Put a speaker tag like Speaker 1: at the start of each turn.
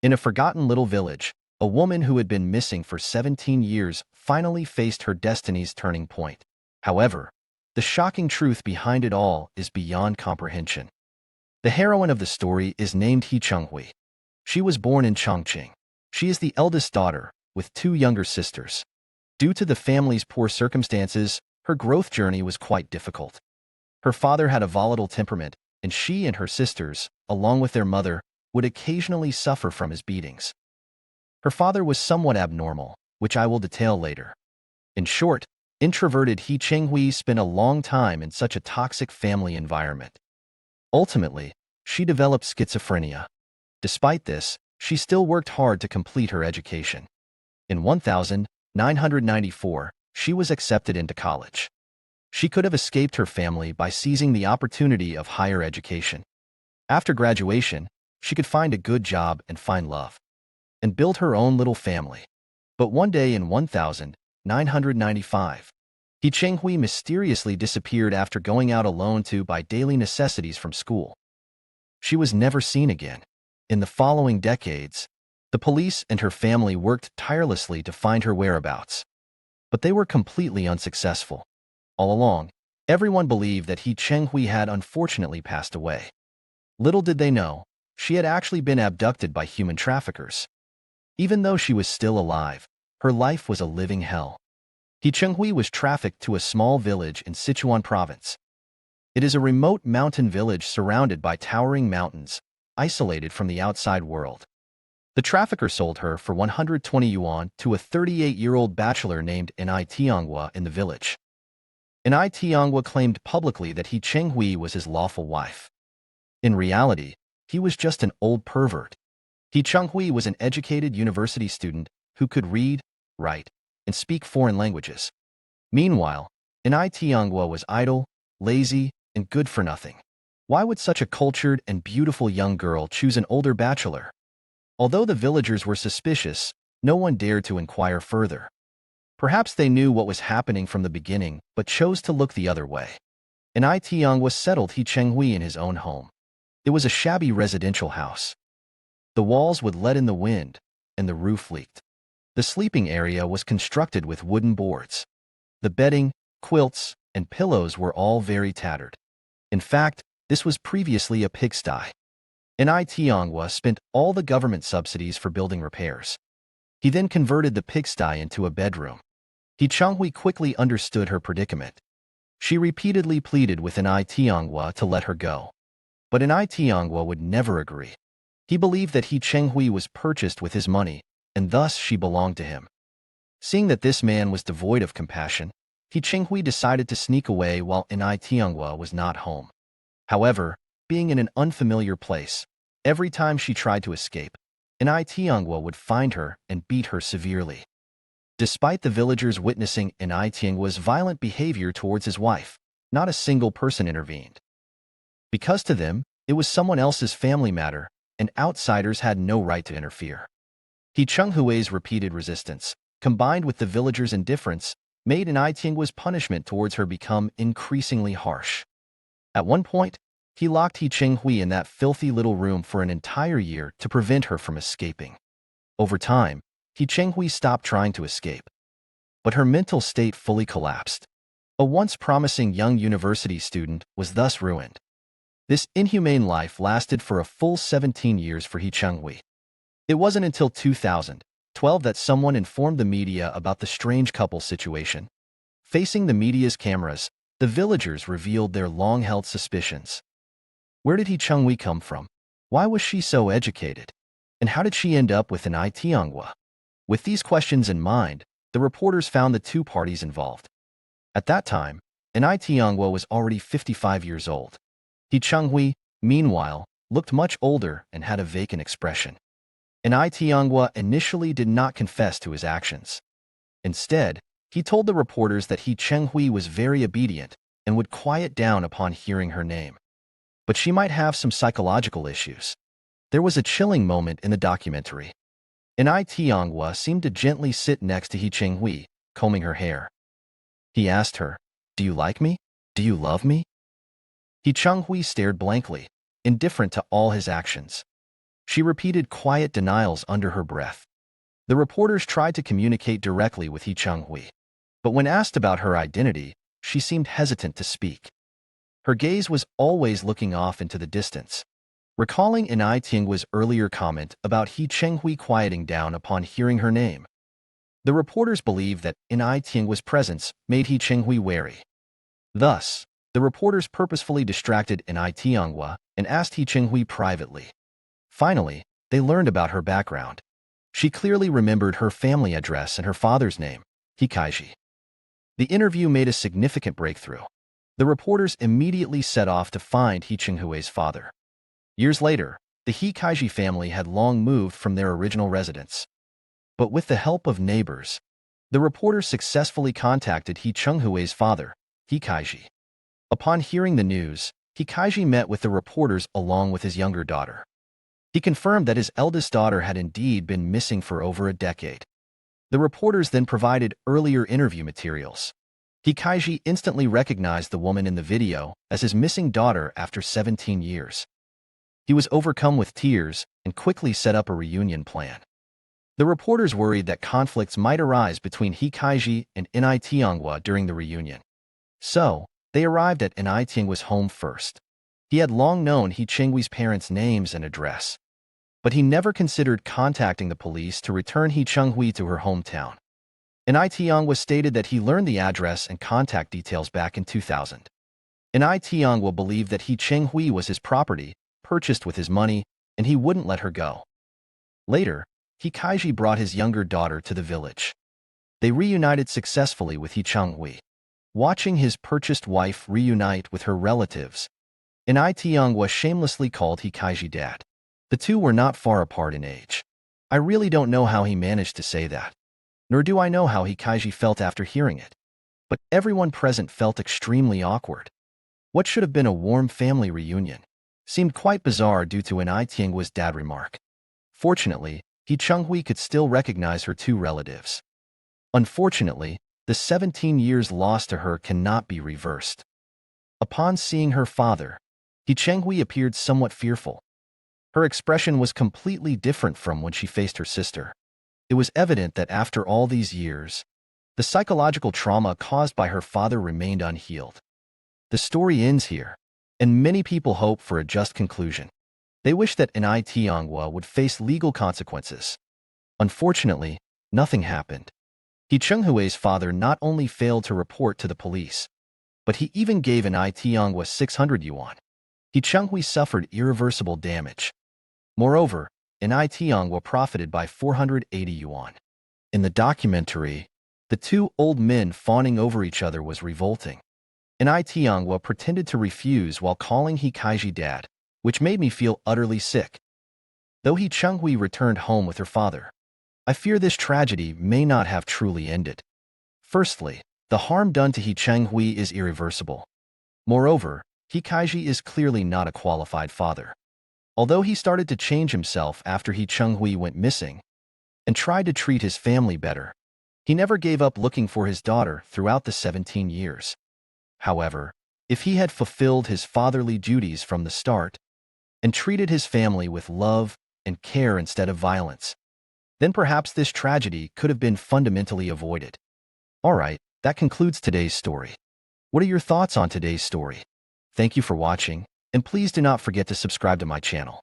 Speaker 1: In a forgotten little village, a woman who had been missing for 17 years finally faced her destiny's turning point. However, the shocking truth behind it all is beyond comprehension. The heroine of the story is named He Chenghui. She was born in Chongqing. She is the eldest daughter, with two younger sisters. Due to the family's poor circumstances, her growth journey was quite difficult. Her father had a volatile temperament, and she and her sisters, along with their mother, would occasionally suffer from his beatings. Her father was somewhat abnormal, which I will detail later. In short, introverted He Chenghui spent a long time in such a toxic family environment. Ultimately, she developed schizophrenia. Despite this, she still worked hard to complete her education. In 1994, she was accepted into college. She could have escaped her family by seizing the opportunity of higher education. After graduation, she could find a good job and find love, and build her own little family. But one day in 1995, He Chenghui mysteriously disappeared after going out alone to buy daily necessities from school. She was never seen again. In the following decades, the police and her family worked tirelessly to find her whereabouts. But they were completely unsuccessful. All along, everyone believed that He Chenghui had unfortunately passed away. Little did they know, she had actually been abducted by human traffickers. Even though she was still alive, her life was a living hell. He Chenghui was trafficked to a small village in Sichuan province. It is a remote mountain village surrounded by towering mountains, isolated from the outside world. The trafficker sold her for 120 yuan to a 38-year-old bachelor named Ni Tianghua in the village. Ni Tianghua claimed publicly that He Chenghui was his lawful wife. In reality, he was just an old pervert. He Chenghui was an educated university student who could read, write, and speak foreign languages. Meanwhile, Ni Tianghua was idle, lazy, and good for nothing. Why would such a cultured and beautiful young girl choose an older bachelor? Although the villagers were suspicious, no one dared to inquire further. Perhaps they knew what was happening from the beginning, but chose to look the other way. Ni Tianghua settled He Chenghui in his own home. It was a shabby residential house. The walls would let in the wind, and the roof leaked. The sleeping area was constructed with wooden boards. The bedding, quilts, and pillows were all very tattered. In fact, this was previously a pigsty. Ni Tianghua spent all the government subsidies for building repairs. He then converted the pigsty into a bedroom. He Chenghui quickly understood her predicament. She repeatedly pleaded with Ni Tianghua to let her go. But Ni Tianghua would never agree. He believed that He Chenghui was purchased with his money, and thus she belonged to him. Seeing that this man was devoid of compassion, He Chenghui decided to sneak away while Ni Tianghua was not home. However, being in an unfamiliar place, every time she tried to escape, Ni Tianghua would find her and beat her severely. Despite the villagers witnessing Ni Tianghua's violent behavior towards his wife, not a single person intervened. Because to them, it was someone else's family matter, and outsiders had no right to interfere. He Chenghui's repeated resistance, combined with the villagers' indifference, made Ni Tianghua's punishment towards her become increasingly harsh. At one point, he locked He Chenghui in that filthy little room for an entire year to prevent her from escaping. Over time, He Chenghui stopped trying to escape. But her mental state fully collapsed. A once promising young university student was thus ruined. This inhumane life lasted for a full 17 years for He Chenghui. It wasn't until 2012 that someone informed the media about the strange couple situation. Facing the media's cameras, the villagers revealed their long-held suspicions. Where did He Chenghui come from? Why was she so educated? And how did she end up with Ni Tianghua? With these questions in mind, the reporters found the two parties involved. At that time, Ni Tianghua was already 55 years old. He Chenghui, meanwhile, looked much older and had a vacant expression. Ni Tianghua initially did not confess to his actions. Instead, he told the reporters that He Chenghui was very obedient and would quiet down upon hearing her name. But she might have some psychological issues. There was a chilling moment in the documentary. Ni Tianghua seemed to gently sit next to He Chenghui, combing her hair. He asked her, "Do you like me? Do you love me?" He Chenghui stared blankly, indifferent to all his actions. She repeated quiet denials under her breath. The reporters tried to communicate directly with He Chung-hui, but when asked about her identity, she seemed hesitant to speak. Her gaze was always looking off into the distance. Recalling Inai Tinghua's earlier comment about He Chenghui quieting down upon hearing her name, the reporters believed that Inai Tinghua's presence made He Chenghui wary. Thus, the reporters purposefully distracted Inai Tianghua and asked He Chenghui privately. Finally, they learned about her background. She clearly remembered her family address and her father's name, He Kaiji. The interview made a significant breakthrough. The reporters immediately set off to find He Chenghui's father. Years later, the He Kaiji family had long moved from their original residence. But with the help of neighbors, the reporters successfully contacted He Chenghui's father, He Kaiji. Upon hearing the news, He Kaiji met with the reporters along with his younger daughter. He confirmed that his eldest daughter had indeed been missing for over a decade. The reporters then provided earlier interview materials. He Kaiji instantly recognized the woman in the video as his missing daughter after 17 years. He was overcome with tears and quickly set up a reunion plan. The reporters worried that conflicts might arise between He Kaiji and Inai Tianghua during the reunion. So, they arrived at Inai Tianghua's home first. He had long known He Chenghui's parents' names and address, but he never considered contacting the police to return He Chenghui to her hometown. Inai Tianghua stated that he learned the address and contact details back in 2000. Inai Tianghua believed that He Chenghui was his property, purchased with his money, and he wouldn't let her go. Later, He Kaiji brought his younger daughter to the village. They reunited successfully with He Chenghui. Watching his purchased wife reunite with her relatives, Inai Tianghua shamelessly called He Kaiji dad. The two were not far apart in age. I really don't know how he managed to say that, nor do I know how He Kaiji felt after hearing it. But everyone present felt extremely awkward. What should have been a warm family reunion seemed quite bizarre due to Inai Tianghua's dad remark. Fortunately, He Chenghui could still recognize her two relatives. Unfortunately, the 17 years lost to her cannot be reversed. Upon seeing her father, He Chenghui appeared somewhat fearful. Her expression was completely different from when she faced her sister. It was evident that after all these years, the psychological trauma caused by her father remained unhealed. The story ends here, and many people hope for a just conclusion. They wish that Inai Tianghua would face legal consequences. Unfortunately, nothing happened. He Chenghui's father not only failed to report to the police, but he even gave Inai Tianghua 600 yuan. He Chenghui suffered irreversible damage. Moreover, Inai Tianghua profited by 480 yuan. In the documentary, the two old men fawning over each other was revolting. Inai Tianghua pretended to refuse while calling He Kaiji dad, which made me feel utterly sick. Though He Chenghui returned home with her father, I fear this tragedy may not have truly ended. Firstly, the harm done to He Chenghui is irreversible. Moreover, He Kaiji is clearly not a qualified father. Although he started to change himself after He Chenghui went missing and tried to treat his family better, he never gave up looking for his daughter throughout the 17 years. However, if he had fulfilled his fatherly duties from the start and treated his family with love and care instead of violence, then perhaps this tragedy could have been fundamentally avoided. Alright, that concludes today's story. What are your thoughts on today's story? Thank you for watching, and please do not forget to subscribe to my channel.